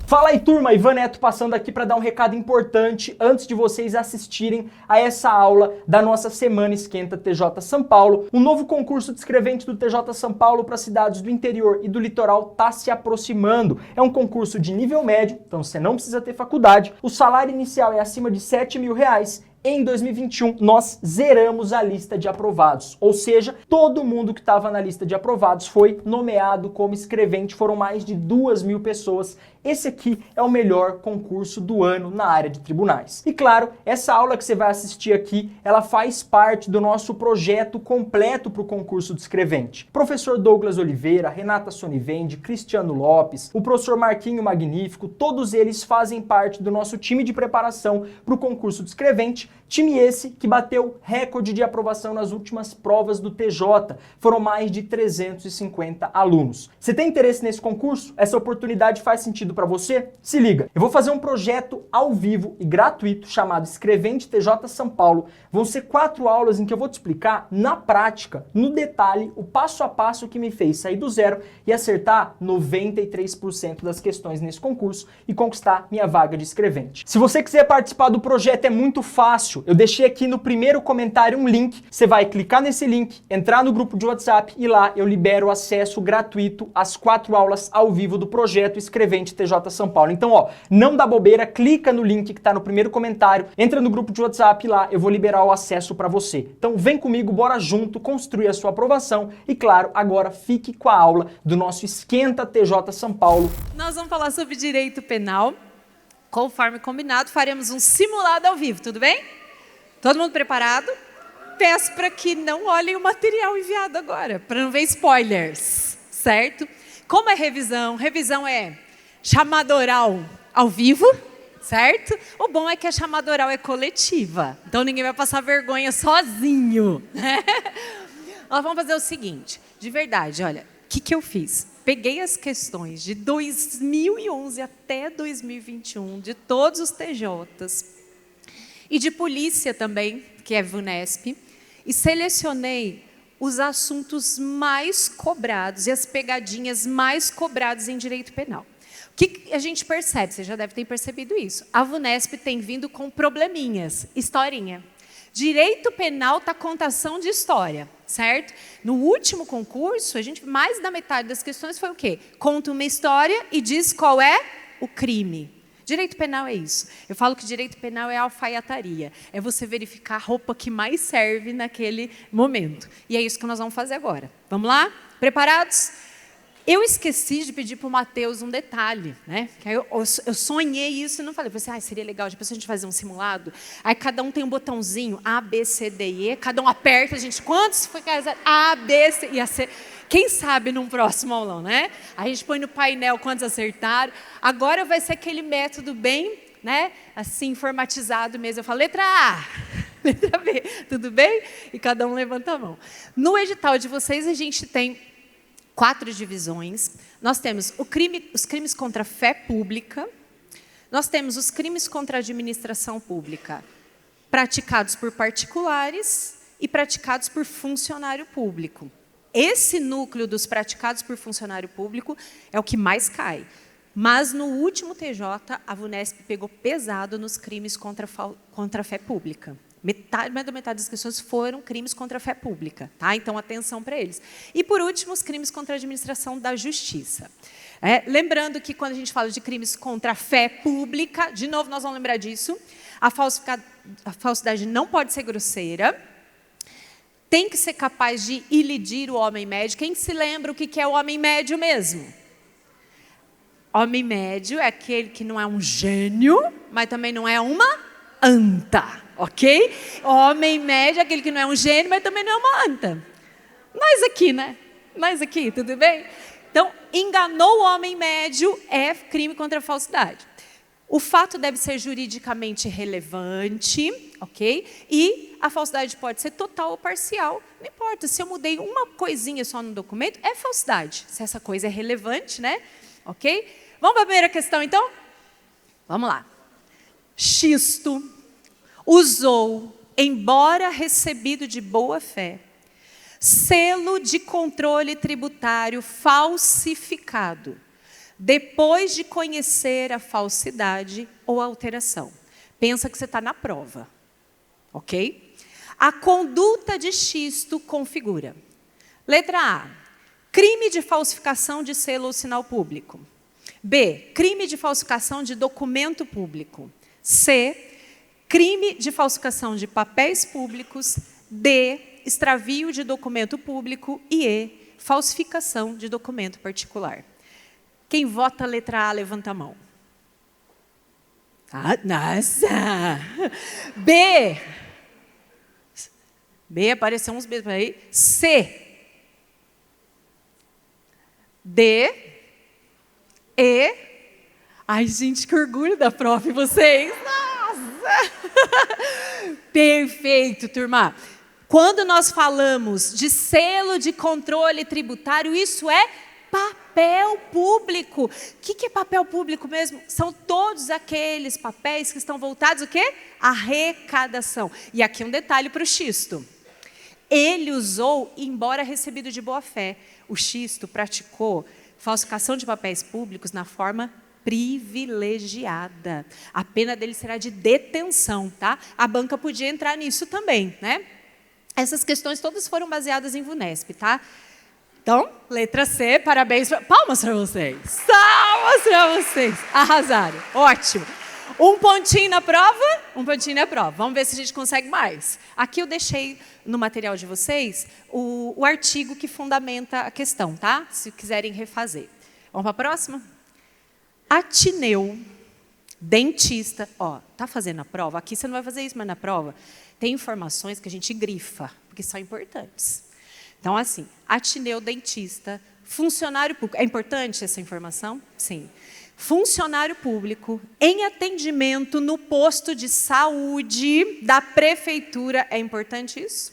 Fala aí, turma, Ivan Neto passando aqui para dar um recado importante antes de vocês assistirem a essa aula da nossa Semana Esquenta TJ São Paulo. Um novo concurso de escrevente do TJ São Paulo para cidades do interior e do litoral está se aproximando. É um concurso de nível médio, então você não precisa ter faculdade. O salário inicial é acima de R$7.000. Em 2021, nós zeramos a lista de aprovados, ou seja, todo mundo que estava na lista de aprovados foi nomeado como escrevente, foram mais de 2.000 pessoas. Esse aqui é o melhor concurso do ano na área de tribunais. E claro, essa aula que você vai assistir aqui, ela faz parte do nosso projeto completo para o concurso de escrevente. Professor Douglas Oliveira, Renata Sonivende, Cristiano Lopes, o professor Marquinho Magnífico, todos eles fazem parte do nosso time de preparação para o concurso de escrevente. Time esse que bateu recorde de aprovação nas últimas provas do TJ. Foram mais de 350 alunos. Você tem interesse nesse concurso? Essa oportunidade faz sentido para você? Se liga, eu vou fazer um projeto ao vivo e gratuito chamado Escrevente TJ São Paulo. Vão ser 4 aulas em que eu vou te explicar na prática, no detalhe, o passo a passo que me fez sair do zero e acertar 93% das questões nesse concurso e conquistar minha vaga de escrevente. Se você quiser participar do projeto, é muito fácil. Eu deixei aqui no primeiro comentário um link, você vai clicar nesse link, entrar no grupo de WhatsApp e lá eu libero acesso gratuito às 4 aulas ao vivo do projeto Escrevente TJ São Paulo. Então, ó, não dá bobeira, clica no link que tá no primeiro comentário, entra no grupo de WhatsApp e lá eu vou liberar o acesso para você. Então, vem comigo, bora junto construir a sua aprovação e, claro, agora fique com a aula do nosso Esquenta TJ São Paulo. Nós vamos falar sobre direito penal. Conforme combinado, faremos um simulado ao vivo, tudo bem? Todo mundo preparado? Peço para que não olhem o material enviado agora, para não ver spoilers, certo? Como é revisão? Revisão é chamada oral ao vivo, certo? O bom é que a chamada oral é coletiva, então ninguém vai passar vergonha sozinho, né? Nós vamos fazer o seguinte, de verdade, olha, o que eu fiz? Peguei as questões de 2011 até 2021, de todos os TJs, e de polícia também, que é VUNESP, e selecionei os assuntos mais cobrados e as pegadinhas mais cobradas em direito penal. O que a gente percebe? Você já deve ter percebido isso. A VUNESP tem vindo com probleminhas, historinha. Direito penal está contação de história, certo? No último concurso, mais da metade das questões foi o quê? Conta uma história e diz qual é o crime. Direito penal é isso. Eu falo que direito penal é alfaiataria. É você verificar a roupa que mais serve naquele momento. E é isso que nós vamos fazer agora. Vamos lá? Preparados? Eu esqueci de pedir para o Matheus um detalhe, né? Eu sonhei isso e não falei. Eu falei assim, seria legal, depois a gente fazer um simulado. Aí cada um tem um botãozinho, A, B, C, D e E. Cada um aperta, a gente, quantos foi casado? A, B, C e a C. Quem sabe num próximo aulão, né? A gente põe no painel quantos acertaram. Agora vai ser aquele método bem, né? Assim, informatizado mesmo. Eu falo, letra A, letra B, tudo bem? E cada um levanta a mão. No edital de vocês, a gente tem 4 divisões. Nós temos os crimes contra a fé pública, nós temos os crimes contra a administração pública praticados por particulares e praticados por funcionário público. Esse núcleo dos praticados por funcionário público é o que mais cai. Mas no último TJ, a VUNESP pegou pesado nos crimes contra a fé pública. Mais da metade das questões foram crimes contra a fé pública, tá? Então, atenção para eles. E, por último, os crimes contra a administração da justiça. Lembrando que, quando a gente fala de crimes contra a fé pública, de novo, nós vamos lembrar disso, a falsidade não pode ser grosseira, tem que ser capaz de ilidir o homem médio. Quem se lembra o que é o homem médio mesmo? Homem médio é aquele que não é um gênio, mas também não é uma anta. Ok? Homem médio é aquele que não é um gênio, mas também não é uma anta. Nós aqui, né? Nós aqui, tudo bem? Então, enganou o homem médio é crime contra a falsidade. O fato deve ser juridicamente relevante, ok? E a falsidade pode ser total ou parcial. Não importa, se eu mudei uma coisinha só no documento, é falsidade. Se essa coisa é relevante, né? Ok? Vamos para a primeira questão, então? Vamos lá. Xisto usou, embora recebido de boa fé, selo de controle tributário falsificado, depois de conhecer a falsidade ou a alteração. Pensa que você está na prova, ok? A conduta de xisto configura. Letra A, crime de falsificação de selo ou sinal público. B, crime de falsificação de documento público. C, crime de falsificação de papéis públicos. D, extravio de documento público. E E, falsificação de documento particular. Quem vota a letra A, levanta a mão. Ah, nossa! B. B, apareceu uns B's aí. C. D. E. Ai, gente, que orgulho da prof, vocês. Nossa! Perfeito, turma. Quando nós falamos de selo de controle tributário, isso é papel público. O que é papel público mesmo? São todos aqueles papéis que estão voltados o quê? À arrecadação. E aqui um detalhe para o xisto. Ele usou, embora recebido de boa fé, o xisto praticou falsificação de papéis públicos na forma privilegiada. A pena dele será de detenção, tá? A banca podia entrar nisso também, né? Essas questões todas foram baseadas em VUNESP, tá? Então, letra C, parabéns. Palmas para vocês. Palmas para vocês. Arrasaram. Ótimo. Um pontinho na prova, um pontinho na prova. Vamos ver se a gente consegue mais. Aqui eu deixei no material de vocês o artigo que fundamenta a questão, tá? Se quiserem refazer. Vamos para a próxima? Atineu, dentista. Ó, tá fazendo a prova? Aqui você não vai fazer isso, mas na prova tem informações que a gente grifa, porque são importantes. Então, assim, Atineu, dentista, funcionário público. É importante essa informação? Sim. Funcionário público em atendimento no posto de saúde da prefeitura. É importante isso?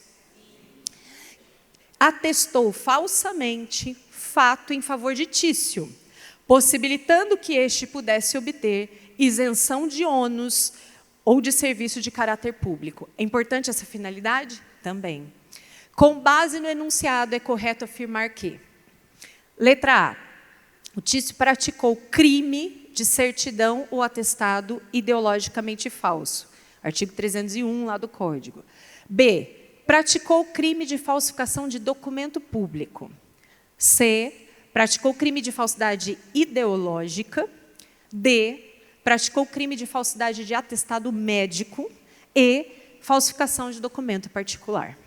Atestou falsamente fato em favor de Tício, possibilitando que este pudesse obter isenção de ônus ou de serviço de caráter público. É importante essa finalidade? Também. Com base no enunciado, é correto afirmar que, letra A, o Tício praticou crime de certidão ou atestado ideologicamente falso. Artigo 301, lá do Código. B, praticou crime de falsificação de documento público. C, praticou crime de falsidade ideológica. D, praticou crime de falsidade de atestado médico. E, falsificação de documento particular.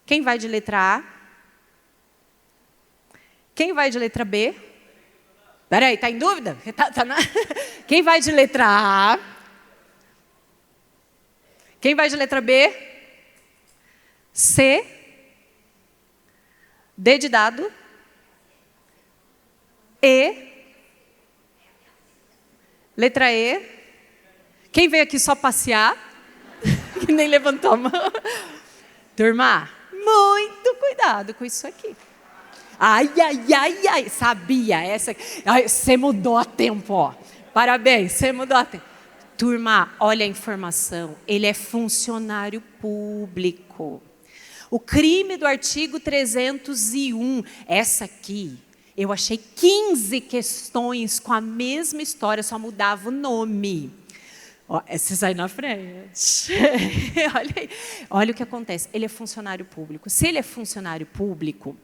Quem vai de letra A? Quem vai de letra B? Peraí, está em dúvida? Quem vai de letra A? Quem vai de letra B? C? D de dado? E? Letra E? Quem veio aqui só passear? Que nem levantou a mão. Turma, muito cuidado com isso aqui. Ai, ai, ai, ai. Sabia essa. Ai, você mudou a tempo, ó. Parabéns, você mudou a tempo. Turma, olha a informação. Ele é funcionário público. O crime do artigo 301. Essa aqui, eu achei 15 questões com a mesma história, só mudava o nome. Esses aí na frente. Olha aí. Olha o que acontece. Ele é funcionário público. Se ele é funcionário público,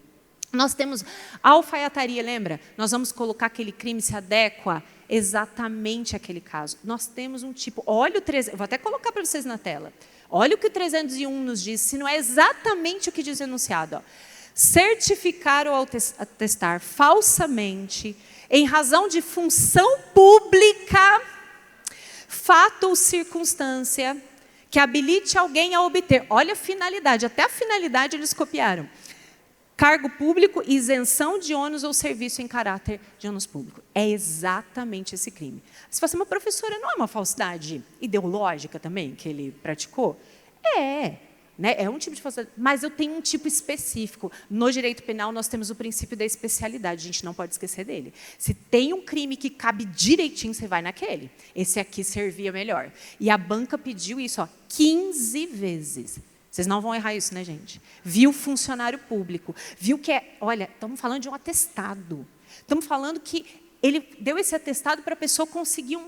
nós temos a alfaiataria, lembra? Nós vamos colocar aquele crime se adequa exatamente àquele caso. Nós temos um tipo... Olha o 300... Vou até colocar para vocês na tela. Olha o que o 301 nos diz, se não é exatamente o que diz o enunciado. Ó. Certificar ou atestar falsamente, em razão de função pública, fato ou circunstância que habilite alguém a obter. Olha a finalidade, até a finalidade eles copiaram. Cargo público, isenção de ônus ou serviço em caráter de ônus público. É exatamente esse crime. Se fosse uma professora, não é uma falsidade ideológica também que ele praticou? É. Né? É um tipo de falsidade, mas eu tenho um tipo específico. No direito penal, nós temos o princípio da especialidade, a gente não pode esquecer dele. Se tem um crime que cabe direitinho, você vai naquele. Esse aqui servia melhor. E a banca pediu isso, ó, 15 vezes. Vocês não vão errar isso, né, gente? Viu funcionário público, viu que é... Olha, estamos falando de um atestado. Estamos falando que ele deu esse atestado para a pessoa conseguir,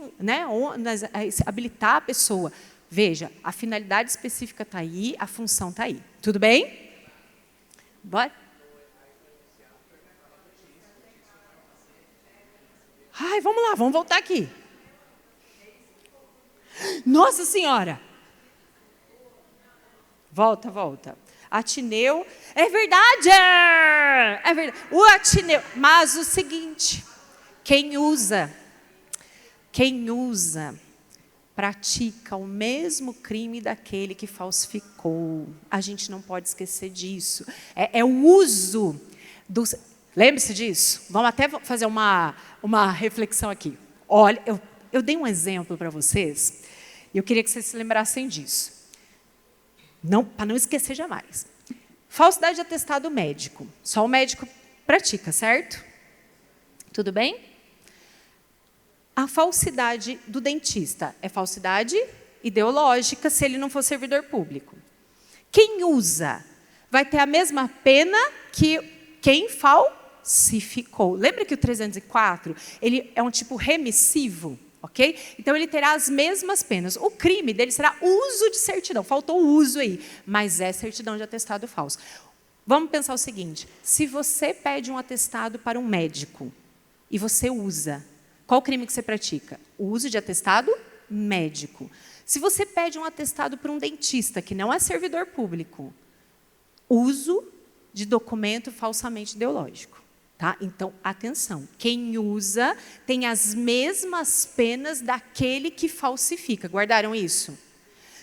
habilitar a pessoa. Veja, a finalidade específica está aí, a função está aí. Tudo bem? Bora? Ai, vamos lá, vamos voltar aqui. Nossa Senhora! Volta. Atineu. É verdade! É verdade. O atineu. Mas o seguinte, quem usa, pratica o mesmo crime daquele que falsificou. A gente não pode esquecer disso. É o uso dos... Lembre-se disso. Vamos até fazer uma reflexão aqui. Olha, eu dei um exemplo para vocês e eu queria que vocês se lembrassem disso. Para não esquecer jamais. Falsidade de atestado médico. Só o médico pratica, certo? Tudo bem? A falsidade do dentista é falsidade ideológica se ele não for servidor público. Quem usa vai ter a mesma pena que quem falsificou. Lembra que o 304 ele é um tipo remissivo? Ok? Então, ele terá as mesmas penas. O crime dele será uso de certidão. Faltou o uso aí, mas é certidão de atestado falso. Vamos pensar o seguinte, se você pede um atestado para um médico e você usa, qual crime que você pratica? O uso de atestado médico. Se você pede um atestado para um dentista, que não é servidor público, uso de documento falsamente ideológico. Tá? Então, atenção, quem usa tem as mesmas penas daquele que falsifica. Guardaram isso?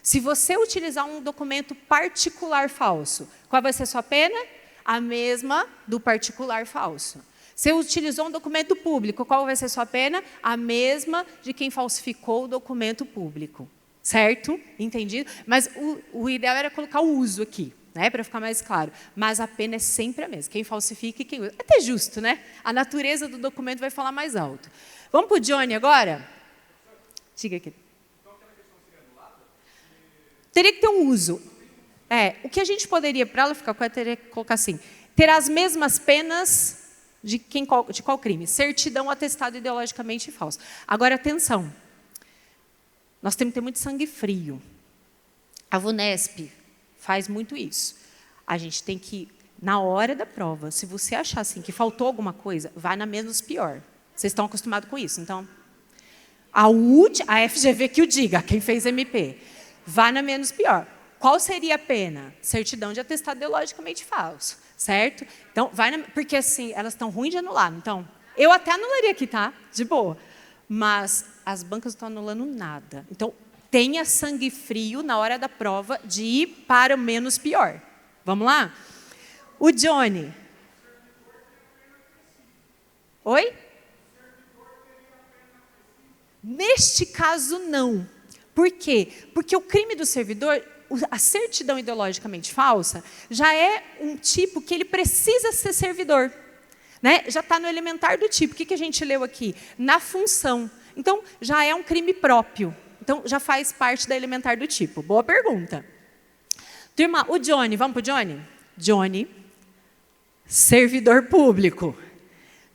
Se você utilizar um documento particular falso, qual vai ser a sua pena? A mesma do particular falso. Se utilizou um documento público, qual vai ser a sua pena? A mesma de quem falsificou o documento público. Certo? Entendido? Mas o ideal era colocar o uso aqui. Para ficar mais claro. Mas a pena é sempre a mesma. Quem falsifica e quem usa. É até justo, né? A natureza do documento vai falar mais alto. Vamos para o Johnny agora? Diga aqui. Teria que ter um uso. O que a gente poderia, para ela ficar correta, teria que colocar assim. Ter as mesmas penas de qual crime? Certidão, atestado ideologicamente falso. Agora, atenção. Nós temos que ter muito sangue frio. A VUNESP faz muito isso. A gente tem que, na hora da prova, se você achar assim, que faltou alguma coisa, vai na menos pior. Vocês estão acostumados com isso, então? A FGV que o diga, quem fez MP. Vá na menos pior. Qual seria a pena? Certidão de atestado ideologicamente falso, certo? Então, porque assim, elas estão ruins de anular. Então, eu até anularia aqui, tá? De boa. Mas as bancas não estão anulando nada. Então, tenha sangue frio na hora da prova de ir para o menos pior. Vamos lá? O Johnny. Oi? Neste caso, não. Por quê? Porque o crime do servidor, a certidão ideologicamente falsa, já é um tipo que ele precisa ser servidor. Né? Já está no elementar do tipo. O que a gente leu aqui? Na função. Então, já é um crime próprio. Então, já faz parte da elementar do tipo. Boa pergunta. Turma, o Johnny, vamos para o Johnny? Johnny, servidor público.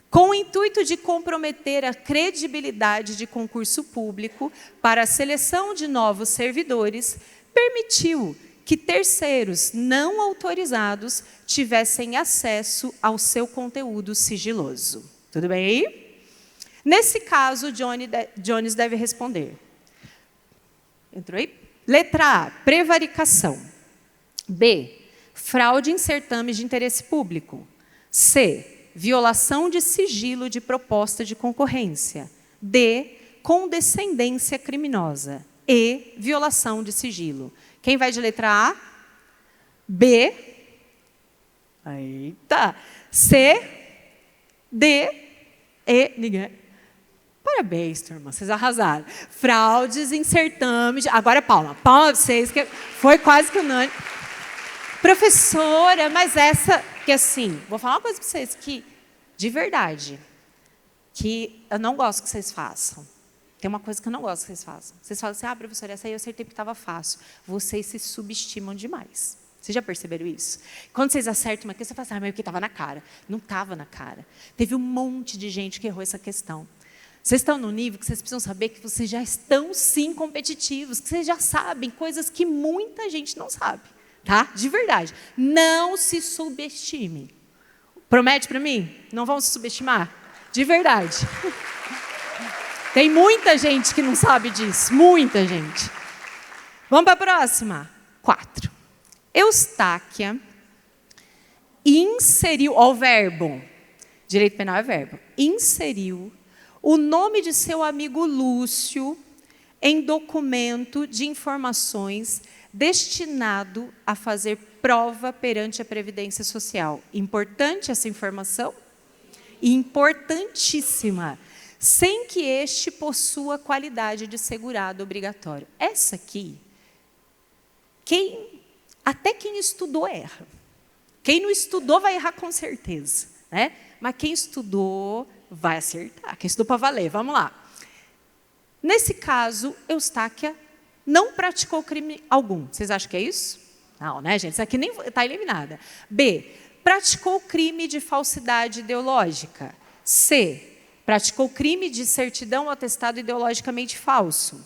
Com o intuito de comprometer a credibilidade de concurso público para a seleção de novos servidores, permitiu que terceiros não autorizados tivessem acesso ao seu conteúdo sigiloso. Tudo bem aí? Nesse caso, Jones deve responder. Entrou aí? Letra A, prevaricação. B, fraude em certames de interesse público. C, violação de sigilo de proposta de concorrência. D, condescendência criminosa. E, violação de sigilo. Quem vai de letra A? B. Eita. C, D, E, ninguém. Parabéns, turma, vocês arrasaram. Fraudes em certames. Agora, palma para vocês, que foi quase que unânime. Professora, mas essa, que assim, vou falar uma coisa para vocês que, de verdade, que eu não gosto que vocês façam. Tem uma coisa que eu não gosto que vocês façam. Vocês falam assim, professora, essa aí eu acertei porque estava fácil. Vocês se subestimam demais. Vocês já perceberam isso? Quando vocês acertam uma questão, você fala assim, mas o que estava na cara? Não estava na cara. Teve um monte de gente que errou essa questão. Vocês estão no nível que vocês precisam saber que vocês já estão, sim, competitivos, que vocês já sabem coisas que muita gente não sabe. Tá? De verdade. Não se subestime. Promete para mim? Não vão se subestimar? De verdade. Tem muita gente que não sabe disso. Muita gente. Vamos para a próxima. 4. Eustáquia inseriu, ó, o verbo. Direito penal é verbo. Inseriu o nome de seu amigo Lúcio em documento de informações destinado a fazer prova perante a Previdência Social. Importante essa informação? Importantíssima. Sem que este possua qualidade de segurado obrigatório. Essa aqui, até quem estudou erra. Quem não estudou vai errar com certeza, né? Mas quem estudou vai acertar. Quem estudou para valer, vamos lá. Nesse caso, Eustáquia não praticou crime algum. Vocês acham que é isso? Não, né, gente? Isso aqui nem está eliminada. B. Praticou crime de falsidade ideológica. C. Praticou crime de certidão ou atestado ideologicamente falso.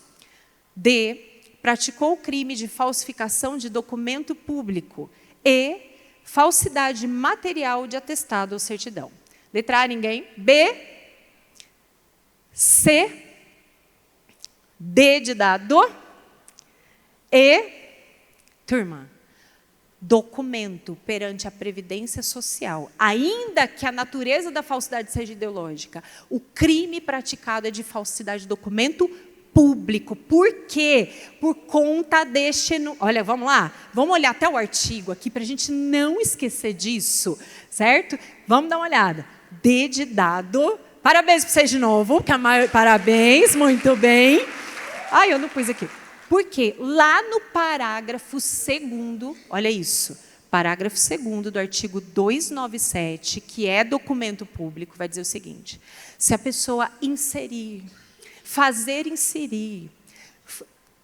D. Praticou crime de falsificação de documento público. E. Falsidade material de atestado ou certidão. Letra A, ninguém. B. C. D de dado. E. Turma. Documento perante a Previdência Social, ainda que a natureza da falsidade seja ideológica, o crime praticado é de falsidade de documento público. Por quê? Por conta deste... Olha, vamos lá? Vamos olhar até o artigo aqui para a gente não esquecer disso, certo? Vamos dar uma olhada. D de dado. Parabéns para vocês de novo. Parabéns, muito bem. Ai, eu não pus aqui. Porque lá no parágrafo 2º, olha isso, parágrafo 2º do artigo 297, que é documento público, vai dizer o seguinte: se a pessoa fazer inserir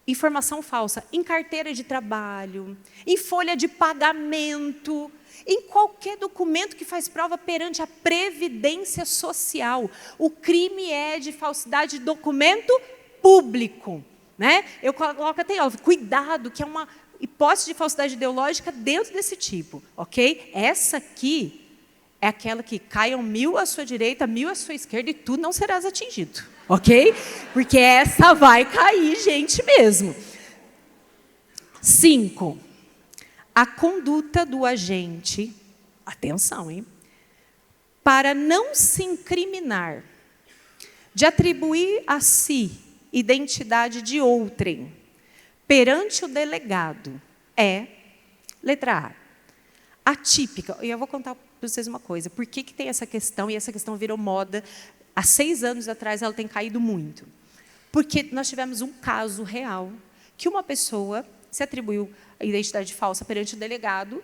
informação falsa em carteira de trabalho, em folha de pagamento, em qualquer documento que faz prova perante a Previdência Social, o crime é de falsidade de documento público. Né? Eu coloco até, cuidado, que é uma hipótese de falsidade ideológica dentro desse tipo, ok? Essa aqui é aquela que caiam 1000 à sua direita, 1000 à sua esquerda e tu não serás atingido, ok? Porque essa vai cair, gente, mesmo. 5. A conduta do agente, atenção, hein? Para não se incriminar, de atribuir a si identidade de outrem perante o delegado é, letra A, atípica. E eu vou contar para vocês uma coisa. Por que tem essa questão? E essa questão virou moda. Há 6 anos atrás, ela tem caído muito. Porque nós tivemos um caso real que uma pessoa se atribuiu a identidade falsa perante o delegado,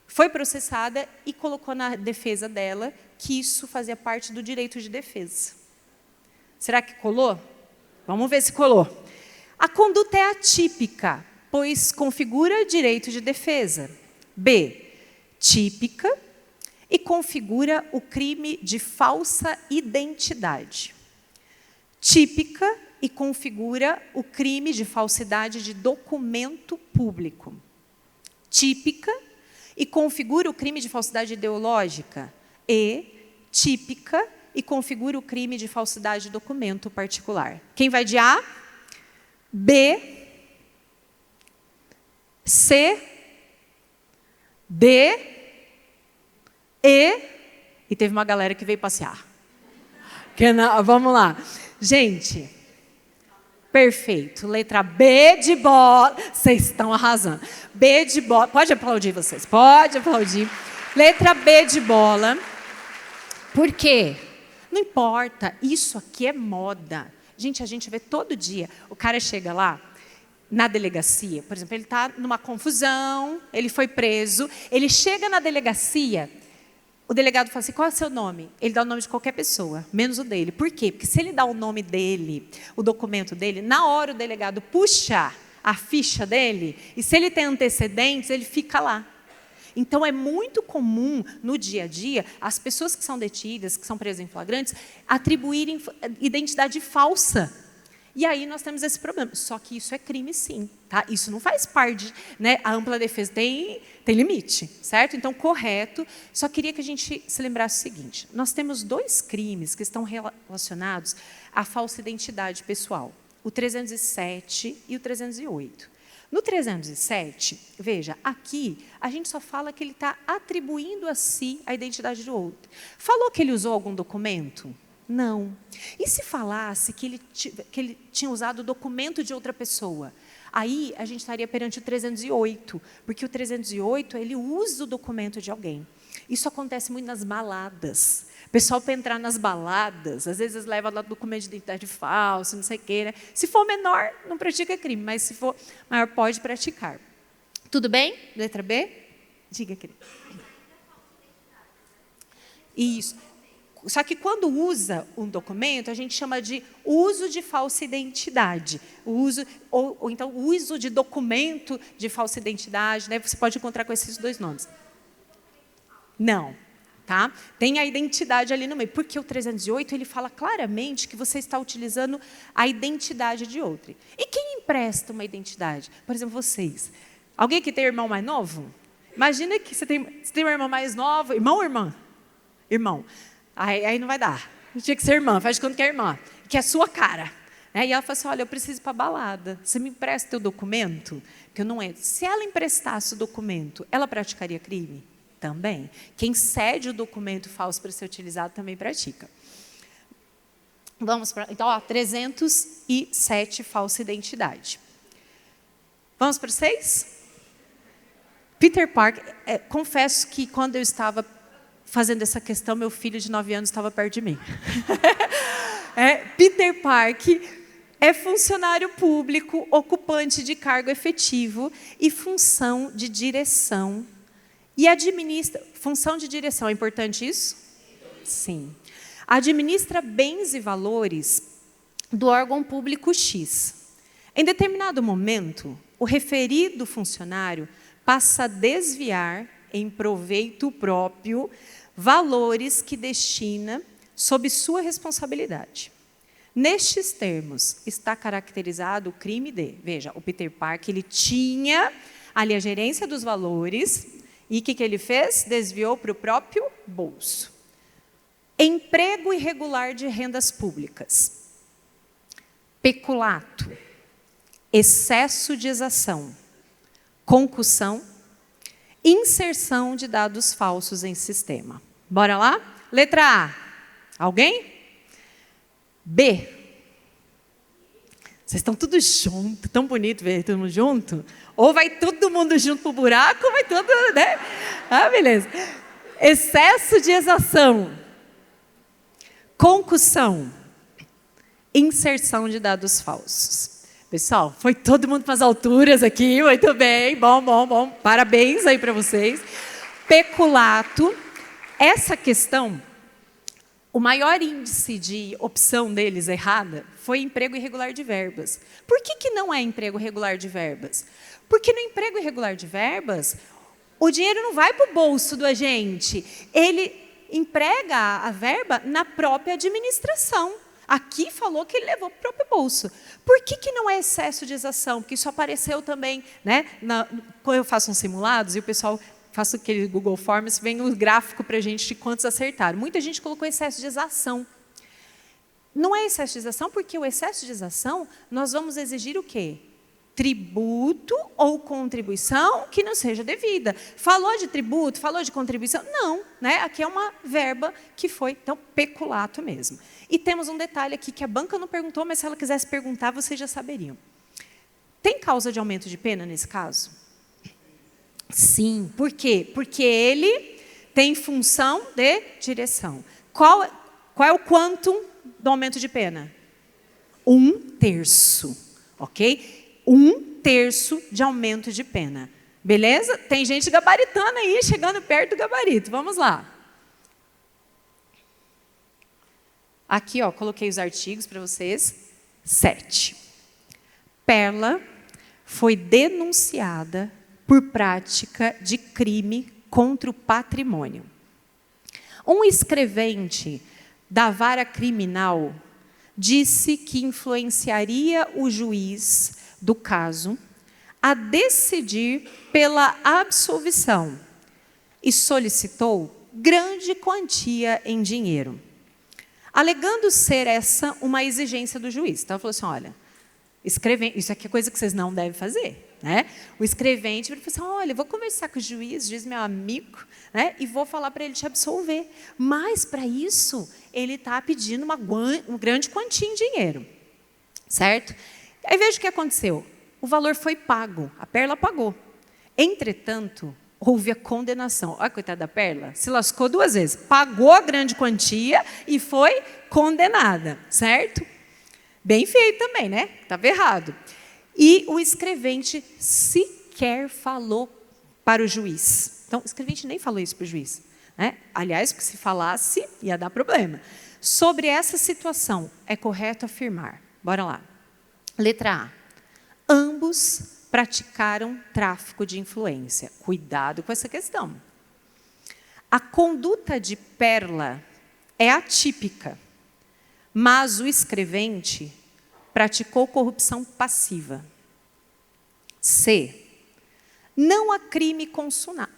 foi processada e colocou na defesa dela que isso fazia parte do direito de defesa. Será que colou? Vamos ver se colou. A conduta é atípica, pois configura direito de defesa. B. Típica e configura o crime de falsa identidade. Típica e configura o crime de falsidade de documento público. Típica e configura o crime de falsidade ideológica. E típica e configura o crime de falsidade de documento particular. Quem vai de A? B, C, D, e teve uma galera que veio passear. Vamos lá. Gente, perfeito. Letra B de bola. Vocês estão arrasando. B de bola. Pode aplaudir vocês. Pode aplaudir. Letra B de bola. Por quê? Não importa, isso aqui é moda. Gente, a gente vê todo dia. O cara chega lá, na delegacia, por exemplo, ele está numa confusão, ele foi preso, ele chega na delegacia, o delegado fala assim, qual é o seu nome? Ele dá o nome de qualquer pessoa, menos o dele. Por quê? Porque se ele dá o nome dele, o documento dele, na hora o delegado puxa a ficha dele, e se ele tem antecedentes, ele fica lá. Então, é muito comum, no dia a dia, as pessoas que são detidas, que são presas em flagrantes, atribuírem identidade falsa. E aí nós temos esse problema. Só que isso é crime, sim. Tá? Isso não faz parte, né? A ampla defesa tem limite, certo? Então, correto. Só queria que a gente se lembrasse o seguinte. Nós temos 2 crimes que estão relacionados à falsa identidade pessoal. O 307 e o 308. No 307, veja, aqui a gente só fala que ele está atribuindo a si a identidade do outro. Falou que ele usou algum documento? Não. E se falasse que ele tinha usado o documento de outra pessoa? Aí a gente estaria perante o 308, porque o 308 ele usa o documento de alguém. Isso acontece muito nas baladas. O pessoal, para entrar nas baladas, às vezes leva lá documento de identidade falso, não sei o quê, né? Se for menor, não pratica crime, mas se for maior, pode praticar. Tudo bem? Letra B? Diga, querida. Isso. Só que quando usa um documento, a gente chama de uso de falsa identidade. Ou então, uso de documento de falsa identidade, né? Você pode encontrar com esses 2 nomes. Não. Tá? Tem a identidade ali no meio. Porque o 308 ele fala claramente que você está utilizando a identidade de outro. E quem empresta uma identidade? Por exemplo, vocês. Alguém que tem irmão mais novo? Imagina que você tem uma irmã mais nova. Irmão ou irmã? Irmão. Aí não vai dar. Tinha que ser irmã, faz de conta que é irmã, que é a sua cara. E ela fala assim, olha, eu preciso ir para a balada. Você me empresta teu documento? Que eu não entro. Se ela emprestasse o documento, ela praticaria crime? Também. Quem cede o documento falso para ser utilizado também pratica. Vamos para... Então, 307, falsa identidade. Vamos para o 6? Peter Parker. Confesso que quando eu estava fazendo essa questão, meu filho de 9 anos estava perto de mim. Peter Parker é funcionário público, ocupante de cargo efetivo e função de direção. E administra... Função de direção, é importante isso? Sim. Administra bens e valores do órgão público X. Em determinado momento, o referido funcionário passa a desviar, em proveito próprio, valores que destina sob sua responsabilidade. Nestes termos, está caracterizado o crime de... Veja, o Peter Parker ele tinha ali a gerência dos valores e o que ele fez? Desviou para o próprio bolso. Emprego irregular de rendas públicas. Peculato. Excesso de exação. Concussão. Inserção de dados falsos em sistema. Bora lá? Letra A. Alguém? B. Vocês estão tudo junto, tão bonito ver todo mundo junto. Ou vai todo mundo junto para o buraco, ou vai todo, né? Beleza. Excesso de exação. Concussão. Inserção de dados falsos. Pessoal, foi todo mundo para as alturas aqui, muito bem, bom. Parabéns aí para vocês. Peculato. Essa questão, o maior índice de opção deles errada foi emprego irregular de verbas. Por que não é emprego irregular de verbas? Porque no emprego irregular de verbas, o dinheiro não vai para o bolso do agente. Ele emprega a verba na própria administração. Aqui falou que ele levou para o próprio bolso. Por que não é excesso de exação? Porque isso apareceu também, né? Quando eu faço uns simulados e o pessoal faz aquele Google Forms, vem um gráfico para a gente de quantos acertaram. Muita gente colocou excesso de exação. Não é excesso de exação, porque o excesso de exação, nós vamos exigir o quê? Tributo ou contribuição que não seja devida. Falou de tributo, falou de contribuição? Não, né? Aqui é uma verba que foi, então, peculato mesmo. E temos um detalhe aqui que a banca não perguntou, mas se ela quisesse perguntar, vocês já saberiam. Tem causa de aumento de pena nesse caso? Sim. Por quê? Porque ele tem função de direção. Qual é o quantum do aumento de pena? 1/3, ok? 1/3 de aumento de pena. Beleza? Tem gente gabaritando aí, chegando perto do gabarito. Vamos lá. Aqui, ó, coloquei os artigos para vocês. 7. Perla foi denunciada por prática de crime contra o patrimônio. Um escrevente da vara criminal disse que influenciaria o juiz do caso a decidir pela absolvição e solicitou grande quantia em dinheiro, alegando ser essa uma exigência do juiz. Então, ele falou assim, olha, isso aqui é coisa que vocês não devem fazer. Né? O escrevente falou assim, olha, eu vou conversar com o juiz meu amigo, né? E vou falar para ele te absolver. Mas, para isso, ele está pedindo uma grande quantia em dinheiro. Certo? Aí veja o que aconteceu. O valor foi pago, a Perla pagou. Entretanto, houve a condenação. Olha, coitada da Perla, se lascou 2 vezes. Pagou a grande quantia e foi condenada, certo? Bem feito também, né? Estava errado. E o escrevente sequer falou para o juiz. Então, o escrevente nem falou isso para o juiz. Né? Aliás, porque se falasse, ia dar problema. Sobre essa situação, é correto afirmar. Bora lá. Letra A. Ambos praticaram tráfico de influência. Cuidado com essa questão. A conduta de Perla é atípica, mas o escrevente praticou corrupção passiva. C. Não há crime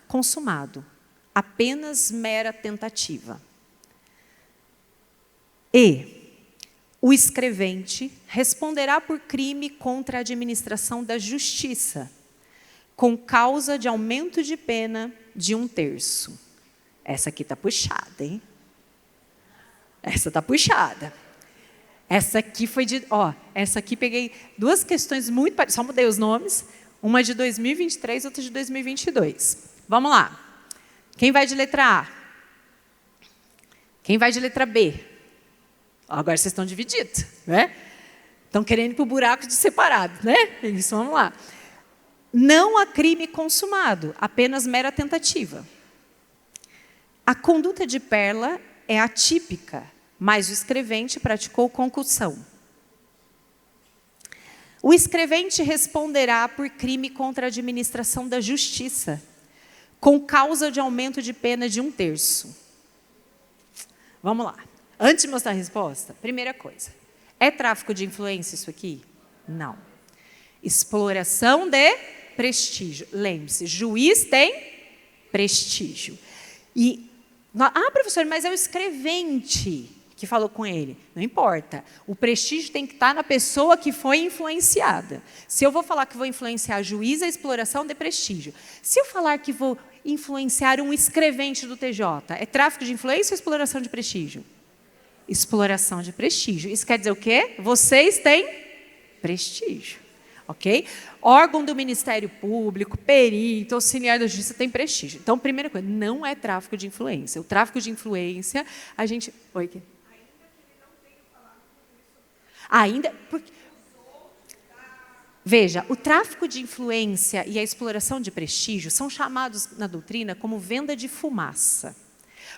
consumado, apenas mera tentativa. E. O escrevente responderá por crime contra a administração da justiça, com causa de aumento de pena de 1/3. Essa aqui está puxada, hein? Essa está puxada. Essa aqui foi de... essa aqui peguei 2 questões muito parecidas, só mudei os nomes, uma de 2023, outra de 2022. Vamos lá. Quem vai de letra A? Quem vai de letra B? Agora vocês estão divididos, né? Estão querendo ir para o buraco de separado, né? Isso, vamos lá. Não há crime consumado, apenas mera tentativa. A conduta de Perla é atípica, mas o escrevente praticou concussão. O escrevente responderá por crime contra a administração da justiça, com causa de aumento de pena de 1/3. Vamos lá. Antes de mostrar a resposta, primeira coisa. É tráfico de influência isso aqui? Não. Exploração de prestígio. Lembre-se, juiz tem prestígio. Professor, mas é o escrevente que falou com ele. Não importa. O prestígio tem que estar na pessoa que foi influenciada. Se eu vou falar que vou influenciar juiz, é exploração de prestígio. Se eu falar que vou influenciar um escrevente do TJ, é tráfico de influência ou exploração de prestígio? Exploração de prestígio. Isso quer dizer o quê? Vocês têm prestígio. Ok? Órgão do Ministério Público, perito, auxiliar da Justiça tem prestígio. Então, primeira coisa, não é tráfico de influência. O tráfico de influência, a gente... Oi, quê? Ainda... Porque... Veja, o tráfico de influência e a exploração de prestígio são chamados na doutrina como venda de fumaça.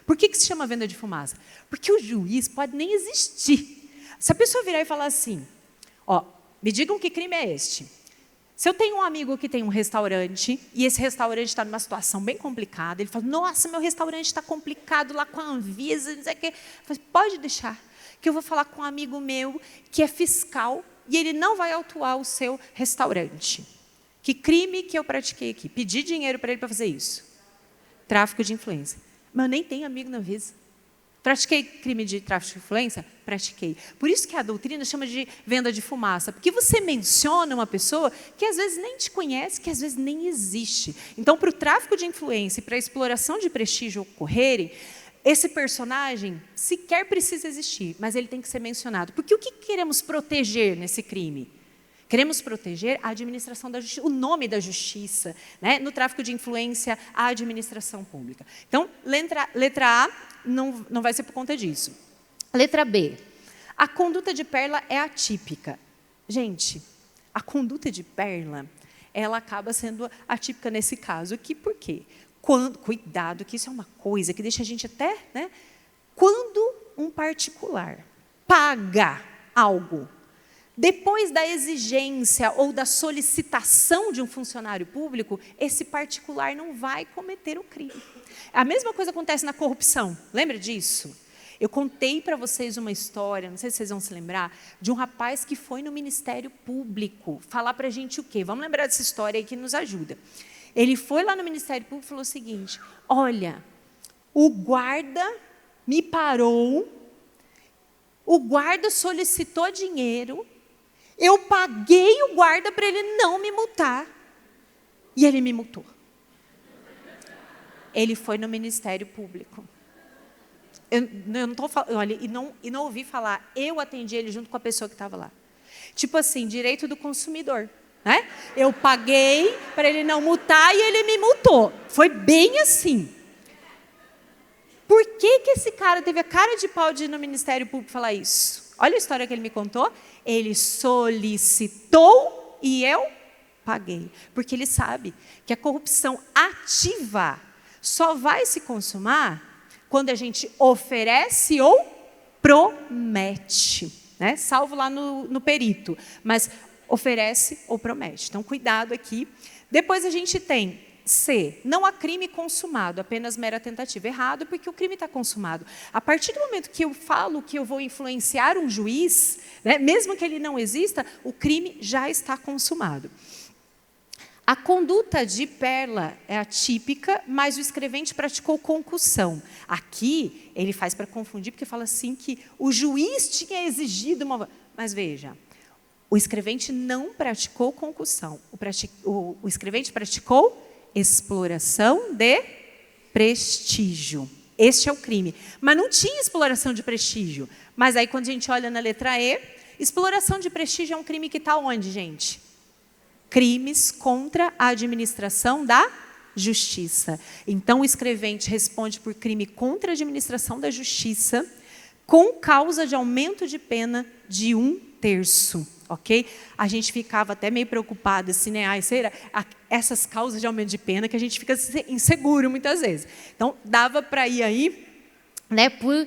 Por que se chama venda de fumaça? Porque o juiz pode nem existir. Se a pessoa virar e falar assim, me digam que crime é este. Se eu tenho um amigo que tem um restaurante, e esse restaurante está numa situação bem complicada, ele fala, nossa, meu restaurante está complicado lá com a Anvisa, não sei o quê. Eu falo, pode deixar, que eu vou falar com um amigo meu que é fiscal, e ele não vai autuar o seu restaurante. Que crime que eu pratiquei aqui? Pedi dinheiro para ele para fazer isso. Tráfico de influência. Mas eu nem tenho amigo na Anvisa. Pratiquei crime de tráfico de influência? Pratiquei. Por isso que a doutrina chama de venda de fumaça. Porque você menciona uma pessoa que às vezes nem te conhece, que às vezes nem existe. Então, para o tráfico de influência e para a exploração de prestígio ocorrerem, esse personagem sequer precisa existir, mas ele tem que ser mencionado. Porque o que queremos proteger nesse crime? Queremos proteger a administração da justiça, o nome da justiça, né? No tráfico de influência, a administração pública. Então, letra A não vai ser por conta disso. Letra B. A conduta de Perla é atípica. Gente, a conduta de Perla, ela acaba sendo atípica nesse caso aqui, por quê? Cuidado, que isso é uma coisa que deixa a gente até... Né? Quando um particular paga algo Depois da exigência ou da solicitação de um funcionário público, esse particular não vai cometer o crime. A mesma coisa acontece na corrupção. Lembra disso? Eu contei para vocês uma história, não sei se vocês vão se lembrar, de um rapaz que foi no Ministério Público falar para a gente o quê? Vamos lembrar dessa história aí que nos ajuda. Ele foi lá no Ministério Público e falou o seguinte: olha, o guarda me parou, o guarda solicitou dinheiro, eu paguei o guarda para ele não me multar, e ele me multou. Ele foi no Ministério Público. Eu não estou falando, olha, e não ouvi falar, eu atendi ele junto com a pessoa que estava lá. Tipo assim, direito do consumidor. Né? Eu paguei para ele não multar e ele me multou. Foi bem assim. Por que esse cara teve a cara de pau de ir no Ministério Público falar isso? Olha a história que ele me contou. Ele solicitou e eu paguei. Porque ele sabe que a corrupção ativa só vai se consumar quando a gente oferece ou promete. Né? Salvo lá no perito. Mas oferece ou promete. Então, cuidado aqui. Depois a gente tem C, não há crime consumado, apenas mera tentativa. Errado, porque o crime está consumado. A partir do momento que eu falo que eu vou influenciar um juiz, né, mesmo que ele não exista, o crime já está consumado. A conduta de Perla é atípica, mas o escrevente praticou concussão. Aqui, ele faz para confundir, porque fala assim que o juiz tinha exigido uma... Mas veja, o escrevente não praticou concussão. O escrevente praticou exploração de prestígio. Este é o crime. Mas não tinha exploração de prestígio. Mas aí, quando a gente olha na letra E, exploração de prestígio é um crime que está onde, gente? Crimes contra a administração da justiça. Então, o escrevente responde por crime contra a administração da justiça, com causa de aumento de pena de 1/3. Ok? A gente ficava até meio preocupado, assim, né? Ai, será? Essas causas de aumento de pena que a gente fica inseguro muitas vezes. Então, dava para ir aí, né, por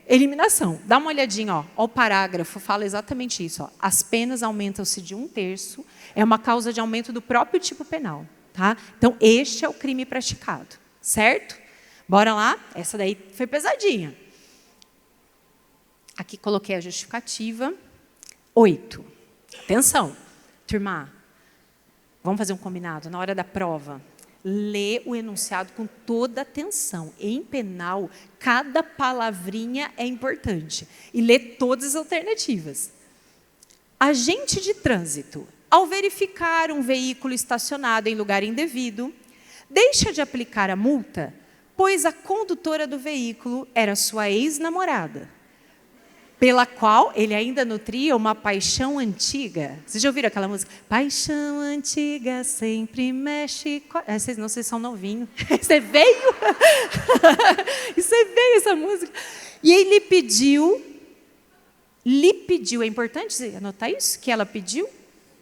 eliminação. Dá uma olhadinha, ó, o parágrafo fala exatamente isso. Ó. As penas aumentam-se de 1/3, é uma causa de aumento do próprio tipo penal. Tá? Então, este é o crime praticado. Certo? Bora lá? Essa daí foi pesadinha. Aqui coloquei a justificativa. 8. Atenção, turma. Vamos fazer um combinado. Na hora da prova, lê o enunciado com toda atenção. Em penal, cada palavrinha é importante. E lê todas as alternativas. Agente de trânsito, ao verificar um veículo estacionado em lugar indevido, deixa de aplicar a multa, pois a condutora do veículo era sua ex-namorada, pela qual ele ainda nutria uma paixão antiga. Vocês já ouviram aquela música? Paixão antiga sempre mexe... Vocês não, vocês são novinhos. Isso é veio? Isso é veio, essa música. E ele lhe pediu, é importante anotar isso? Que ela pediu?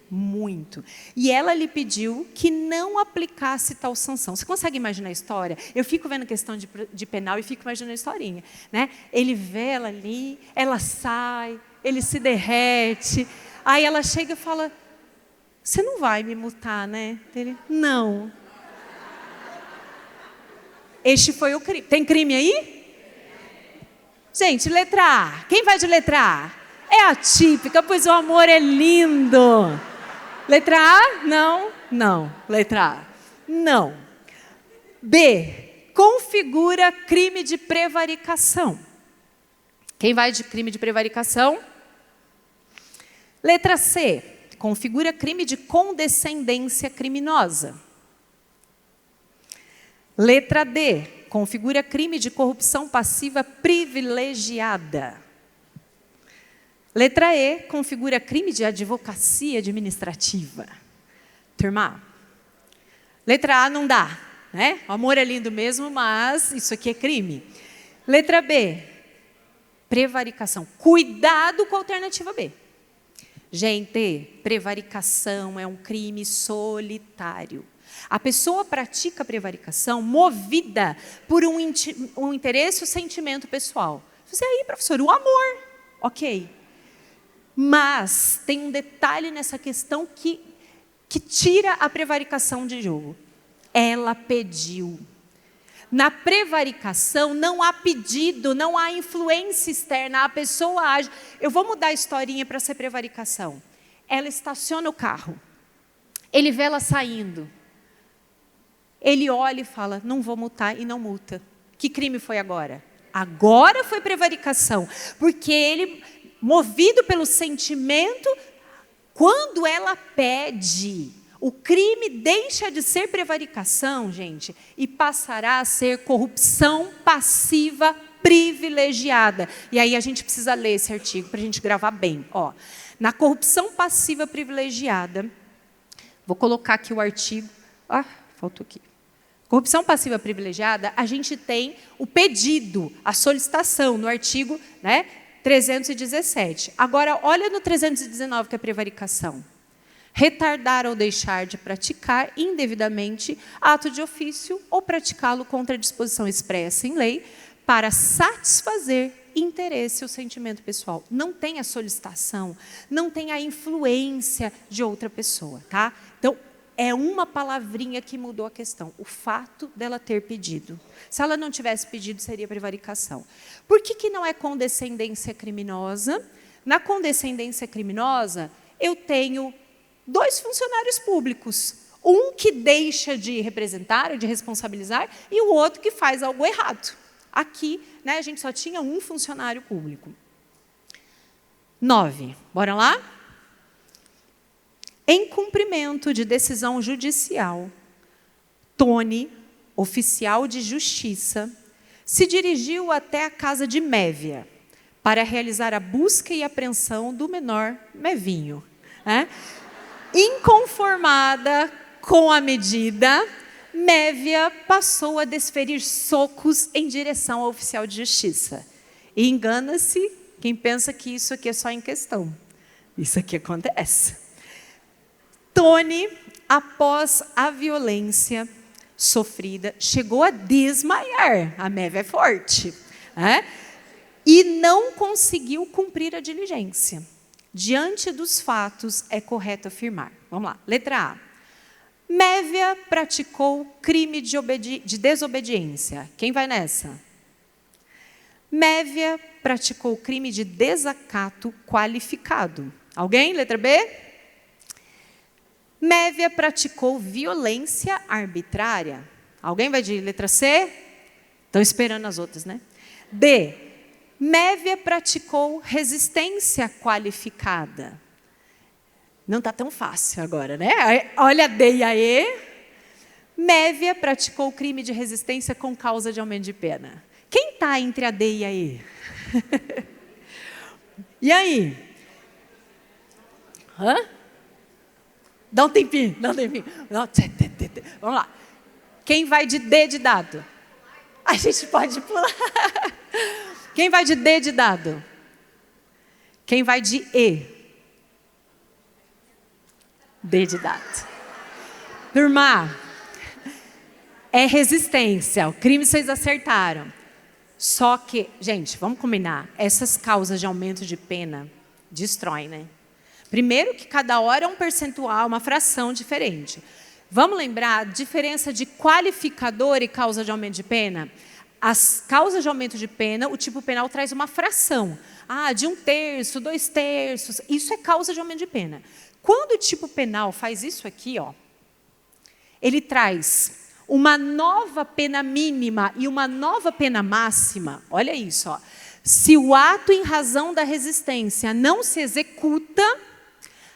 Muito. E ela lhe pediu que não aplicasse tal sanção. Você consegue imaginar a história? Eu fico vendo questão de penal e fico imaginando a historinha. Né? Ele vê ela ali, ela sai, ele se derrete. Aí ela chega e fala, você não vai me multar, né? Ele, não. Este foi o crime. Tem crime aí? Gente, letra A. Quem vai de letra A? É atípica, pois o amor é lindo. Letra A? Não. Não. Letra A? Não. B. Configura crime de prevaricação. Quem vai de crime de prevaricação? Letra C. Configura crime de condescendência criminosa. Letra D. Configura crime de corrupção passiva privilegiada. Letra E, configura crime de advocacia administrativa. Turma, letra A não dá, né? O amor é lindo mesmo, mas isso aqui é crime. Letra B, prevaricação. Cuidado com a alternativa B. Gente, prevaricação é um crime solitário. A pessoa pratica prevaricação movida por um interesse ou sentimento pessoal. Você aí, professor, o amor. Ok. Mas tem um detalhe nessa questão que tira a prevaricação de jogo. Ela pediu. Na prevaricação não há pedido, não há influência externa, a pessoa age. Eu vou mudar a historinha para ser prevaricação. Ela estaciona o carro, ele vê ela saindo, ele olha e fala, não vou multar, e não multa. Que crime foi agora? Agora foi prevaricação, porque ele, movido pelo sentimento, quando ela pede, o crime deixa de ser prevaricação, gente, e passará a ser corrupção passiva privilegiada. E aí a gente precisa ler esse artigo para a gente gravar bem. Ó, na corrupção passiva privilegiada, vou colocar aqui o artigo. Ah, faltou aqui. Corrupção passiva privilegiada, a gente tem o pedido, a solicitação, no artigo 317. Agora, olha no 319, que é prevaricação. Retardar ou deixar de praticar indevidamente ato de ofício ou praticá-lo contra a disposição expressa em lei para satisfazer interesse ou sentimento pessoal. Não tem a solicitação, não tem a influência de outra pessoa, tá? Então, é uma palavrinha que mudou a questão, o fato dela ter pedido. Se ela não tivesse pedido, seria prevaricação. Por que não é condescendência criminosa? Na condescendência criminosa, eu tenho 2 funcionários públicos. Um que deixa de representar ou de responsabilizar e o outro que faz algo errado. Aqui, a gente só tinha um funcionário público. 9. Bora lá? Em cumprimento de decisão judicial, Tony, oficial de justiça, se dirigiu até a casa de Mévia para realizar a busca e apreensão do menor Mevinho. Inconformada com a medida, Mévia passou a desferir socos em direção ao oficial de justiça. E engana-se quem pensa que isso aqui é só em questão. Isso aqui acontece. Tony, após a violência sofrida, chegou a desmaiar. A Mévia é forte. E não conseguiu cumprir a diligência. Diante dos fatos, é correto afirmar. Vamos lá. Letra A. Mévia praticou crime de desobediência. Quem vai nessa? Mévia praticou crime de desacato qualificado. Alguém? Letra B. Mévia praticou violência arbitrária. Alguém vai de letra C? Estão esperando as outras, né? D. Mévia praticou resistência qualificada. Não está tão fácil agora, né? Olha a D e a E. Mévia praticou crime de resistência com causa de aumento de pena. Quem está entre a D e a E? E aí? Dá um tempinho, dá um tempinho. Vamos lá. Quem vai de D de dado? A gente pode pular. Quem vai de D de dado? Quem vai de E? D de dado. Turma, é resistência. O crime vocês acertaram. Só que, gente, vamos combinar. Essas causas de aumento de pena destroem, né? Primeiro que cada hora é um percentual, uma fração diferente. Vamos lembrar a diferença de qualificador e causa de aumento de pena? As causas de aumento de pena, o tipo penal traz uma fração. De 1/3, 2/3, isso é causa de aumento de pena. Quando o tipo penal faz isso aqui, ele traz uma nova pena mínima e uma nova pena máxima. Olha isso. Se o ato em razão da resistência não se executa,